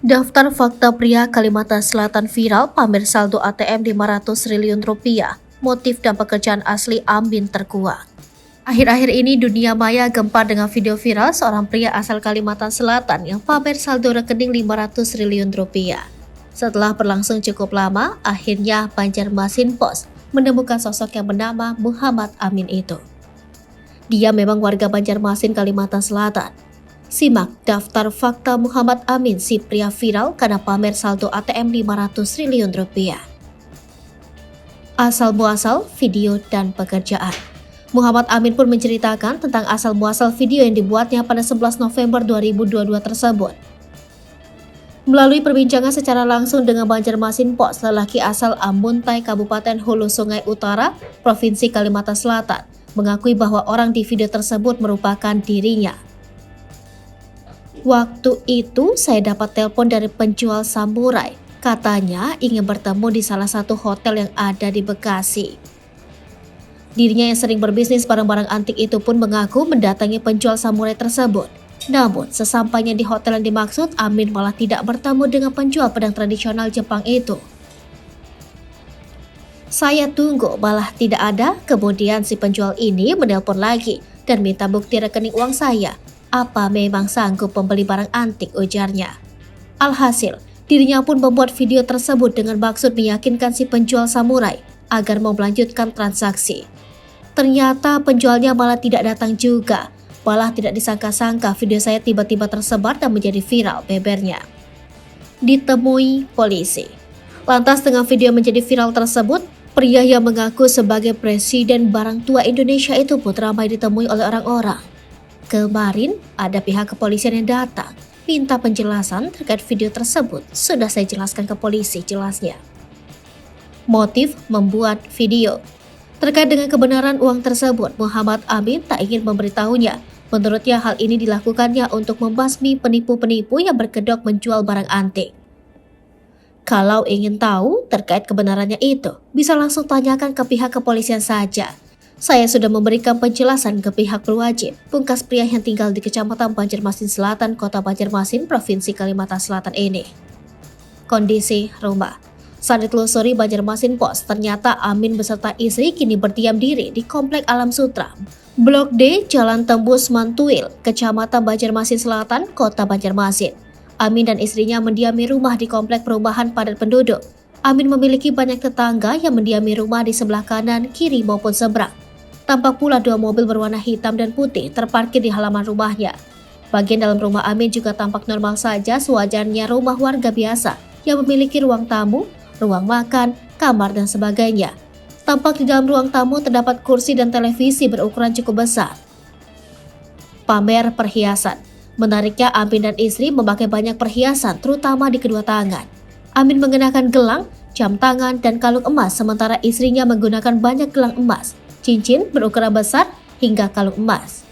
Daftar fakta pria Kalimantan Selatan viral pamer saldo ATM 500 triliun rupiah. Motif dan pekerjaan asli Amin terkuak. Akhir-akhir ini dunia maya gempar dengan video viral seorang pria asal Kalimantan Selatan yang pamer saldo rekening 500 triliun rupiah. Setelah berlangsung cukup lama, akhirnya Banjarmasin Post menemukan sosok yang bernama Muhammad Amin itu. Dia memang warga Banjarmasin, Kalimantan Selatan. Simak daftar fakta Muhammad Amin, si pria viral karena pamer saldo ATM 500 triliun rupiah. Asal-muasal video dan pekerjaan. Muhammad Amin pun menceritakan tentang asal-muasal video yang dibuatnya pada 11 November 2022 tersebut. Melalui perbincangan secara langsung dengan Banjarmasin Post, lelaki asal Amuntai, Kabupaten Hulu Sungai Utara, Provinsi Kalimantan Selatan, mengakui bahwa orang di video tersebut merupakan dirinya. Waktu itu saya dapat telepon dari penjual samurai. Katanya ingin bertemu di salah satu hotel yang ada di Bekasi. Dirinya yang sering berbisnis barang-barang antik itu pun mengaku mendatangi penjual samurai tersebut. Namun sesampainya di hotel yang dimaksud, Amin malah tidak bertemu dengan penjual pedang tradisional Jepang itu. Saya tunggu malah tidak ada, kemudian si penjual ini menelpon lagi dan minta bukti rekening uang saya. Apa memang sanggup membeli barang antik, ujarnya. Alhasil, dirinya pun membuat video tersebut dengan maksud meyakinkan si penjual samurai agar mau melanjutkan transaksi. Ternyata penjualnya malah tidak datang juga. Malah tidak disangka-sangka video saya tiba-tiba tersebar dan menjadi viral, bebernya. Ditemui polisi. Lantas dengan video menjadi viral tersebut, pria yang mengaku sebagai presiden barang tua Indonesia itu pun ramai ditemui oleh orang-orang. Kemarin ada pihak kepolisian yang datang, minta penjelasan terkait video tersebut. Sudah saya jelaskan ke polisi, jelasnya. Motif membuat video. Terkait dengan kebenaran uang tersebut, Muhammad Amin tak ingin memberitahunya. Menurutnya hal ini dilakukannya untuk membasmi penipu-penipu yang berkedok menjual barang antik. Kalau ingin tahu terkait kebenarannya itu, bisa langsung tanyakan ke pihak kepolisian saja. Saya sudah memberikan penjelasan ke pihak berwajib, pungkas pria yang tinggal di Kecamatan Banjarmasin Selatan, Kota Banjarmasin, Provinsi Kalimantan Selatan ini. Kondisi rumah. Saat ditelusuri Banjarmasin Post, ternyata Amin beserta istri kini berdiam diri di Komplek Alam Sutra, Blok D, Jalan Tembus Mantuil, Kecamatan Banjarmasin Selatan, Kota Banjarmasin. Amin dan istrinya mendiami rumah di komplek perumahan padat penduduk. Amin memiliki banyak tetangga yang mendiami rumah di sebelah kanan, kiri maupun seberang. Tampak pula dua mobil berwarna hitam dan putih terparkir di halaman rumahnya. Bagian dalam rumah Amin juga tampak normal saja, sewajarnya rumah warga biasa yang memiliki ruang tamu, ruang makan, kamar dan sebagainya. Tampak di dalam ruang tamu terdapat kursi dan televisi berukuran cukup besar. Pamer perhiasan. Menariknya, Amin dan istri memakai banyak perhiasan, terutama di kedua tangan. Amin mengenakan gelang, jam tangan, dan kalung emas, sementara istrinya menggunakan banyak gelang emas, cincin berukuran besar, hingga kalung emas.